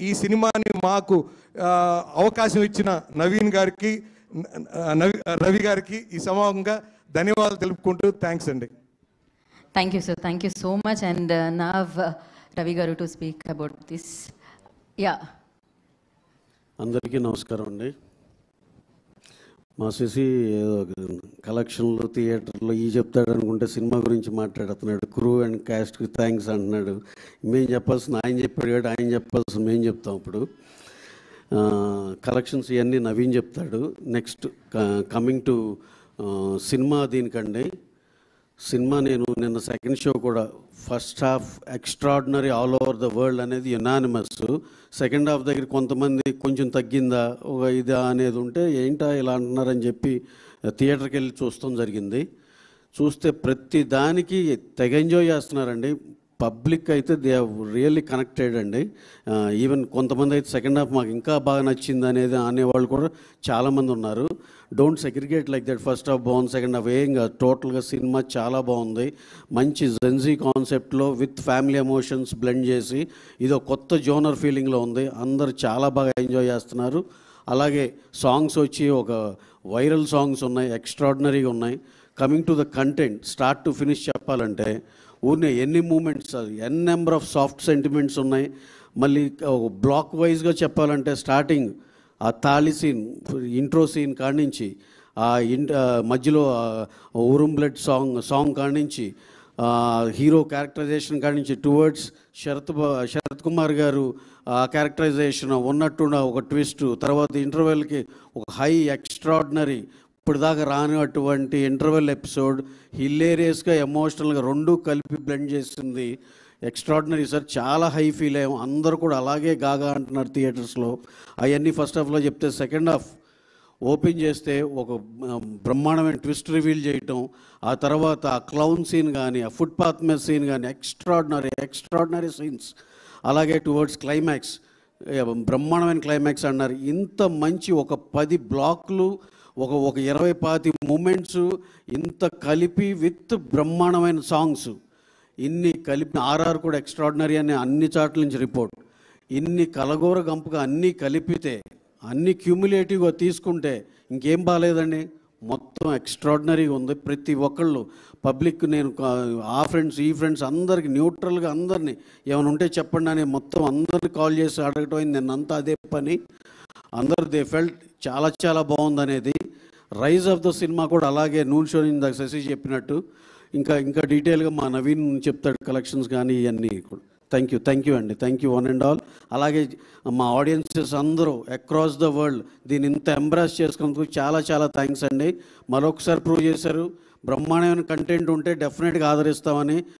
ఈ సినిమాని మాకు అవకాశం ఇచ్చిన నవీన్ గారికి, రవి గారికి ఈ సమూహంగా ధన్యవాదాలు తెలుపుకుంటూ థ్యాంక్స్ అండి. Thank you sir, thank you so much. And now Ravi garu to speak about this. Yeah, అందరికీ నమస్కారం అండి. మా శశి కలెక్షన్లు థియేటర్లో ఈ చెప్తాడు అనుకుంటే సినిమా గురించి మాట్లాడుతున్నాడు. క్రూ అండ్ క్యాస్ట్కి థ్యాంక్స్ అంటున్నాడు. మేము చెప్పాల్సిన ఆయన చెప్పాడు, ఆయన చెప్పాల్సిన మేము చెప్తాం. ఇప్పుడు కలెక్షన్స్ ఇవన్నీ నవీన్ చెప్తాడు. నెక్స్ట్ కమింగ్ టు సినిమా, దీనికండి సినిమా నేను నిన్న సెకండ్ షో కూడా first half extraordinary all over the world అనేది యునానిమస్. సెకండ్ హాఫ్ దగ్గర కొంతమంది కొంచెం తగ్గిందా ఒక ఇదా అనేది ఉంటే ఏంటా ఇలా అంటున్నారని చెప్పి థియేటర్కి వెళ్ళి చూస్తాం జరిగింది. చూస్తే ప్రతి దానికి తెగ ఎంజాయ్ చేస్తున్నారండి. పబ్లిక్ అయితే దే హ్యావ్ రియల్లీ కనెక్టెడ్ అండి. ఈవెన్ కొంతమంది అయితే సెకండ్ హాఫ్ మాకు ఇంకా బాగా నచ్చింది అనేది అనేవాళ్ళు కూడా చాలామంది ఉన్నారు. Don't segregate like that. First half బాగుంది, సెకండ్ హాఫ్ ఇంకా టోటల్గా సినిమా చాలా బాగుంది. మంచి జెన్జీ కాన్సెప్ట్లో విత్ ఫ్యామిలీ ఎమోషన్స్ బ్లెండ్ చేసి ఇది ఒక కొత్త జోనర్ ఫీలింగ్లో ఉంది. అందరూ చాలా బాగా ఎంజాయ్ చేస్తున్నారు. అలాగే సాంగ్స్ వచ్చి ఒక వైరల్ సాంగ్స్ ఉన్నాయి, ఎక్స్ట్రాడినరీగా ఉన్నాయి. Coming to the content start to finish చెప్పాలంటే ఊరినే ఎన్ని moments, N number of soft sentiments ఉన్నాయి. మళ్ళీ బ్లాక్ వైజ్గా చెప్పాలంటే స్టార్టింగ్ ఆ తాళి సీన్, ఇంట్రో సీన్ కాడి నుంచి మధ్యలో ఊరుం బ్లడ్ సాంగ్ కాడి నుంచి హీరో క్యారెక్టరైజేషన్ కాడి నుంచి టువర్డ్స్ శరత్ కుమార్ గారు ఆ క్యారెక్టరైజేషన్ ఉన్నట్టున్న ఒక ట్విస్ట్, తర్వాత ఇంటర్వెల్కి ఒక హై ఎక్స్ట్రాడినరీ ఇప్పుడు దాకా రానిటువంటి ఇంటర్వెల్ ఎపిసోడ్ హిలేరియస్గా ఎమోషనల్గా రెండూ కలిపి బ్లెండ్ చేసింది. ఎక్స్ట్రాడినరీ సార్, చాలా హై ఫీల్ అయ్యాం. అందరూ కూడా అలాగే గాగా అంటున్నారు థియేటర్స్లో. అవన్నీ ఫస్ట్ హాఫ్లో చెప్తే సెకండ్ హాఫ్ ఓపెన్ చేస్తే ఒక బ్రహ్మాండమైన ట్విస్ట్ రివీల్ చేయటం, ఆ తర్వాత ఆ క్లౌన్ సీన్ కానీ ఆ ఫుట్పాత్ మీద సీన్ కానీ ఎక్స్ట్రాడినరీ సీన్స్. అలాగే టువర్డ్స్ క్లైమాక్స్ బ్రహ్మాండమైన క్లైమాక్స్ అన్నారు. ఇంత మంచి ఒక 10 బ్లాక్లు ఒక 20-25 మూమెంట్స్ ఇంత కలిపి విత్ బ్రహ్మాండమైన సాంగ్స్ ఇన్ని కలిపి ఆర్ఆర్ కూడా ఎక్స్ట్రాడినరీ అని అన్ని చాట్ల నుంచి రిపోర్ట్. ఇన్ని కలగూర గంపుగా అన్నీ కలిపితే అన్ని క్యూములేటివ్గా తీసుకుంటే ఇంకేం బాగాలేదండి. మొత్తం ఎక్స్ట్రాడినరీగా ఉంది. ప్రతి ఒక్కళ్ళు పబ్లిక్, నేను ఆ ఫ్రెండ్స్ ఈ ఫ్రెండ్స్ అందరికి న్యూట్రల్గా అందరినీ ఏమైనా ఉంటే చెప్పండి అని మొత్తం అందరిని కాల్ చేసి అడగటం అయింది. నిన్నంతా అదే పని. అందరు దే ఫెల్ట్ చాలా చాలా బాగుంది అనేది. రైజ్ ఆఫ్ ద సినిమా కూడా అలాగే నూన్ షో ఇందాక శశి చెప్పినట్టు ఇంకా డీటెయిల్గా మా నవీన్ చెప్తాడు కలెక్షన్స్ కానీ ఇవన్నీ కూడా. థ్యాంక్ యూ అండి. Thank you one and all. అలాగే మా ఆడియన్సెస్ అందరూ అక్రాస్ ద వరల్డ్ దీన్ని ఇంత ఎంబ్రాస్ చేసుకున్నందుకు చాలా చాలా థ్యాంక్స్ అండి. మరొకసారి ప్రూవ్ చేశారు బ్రహ్మాండమైన కంటెంట్ ఉంటే డెఫినెట్గా ఆదరిస్తామని.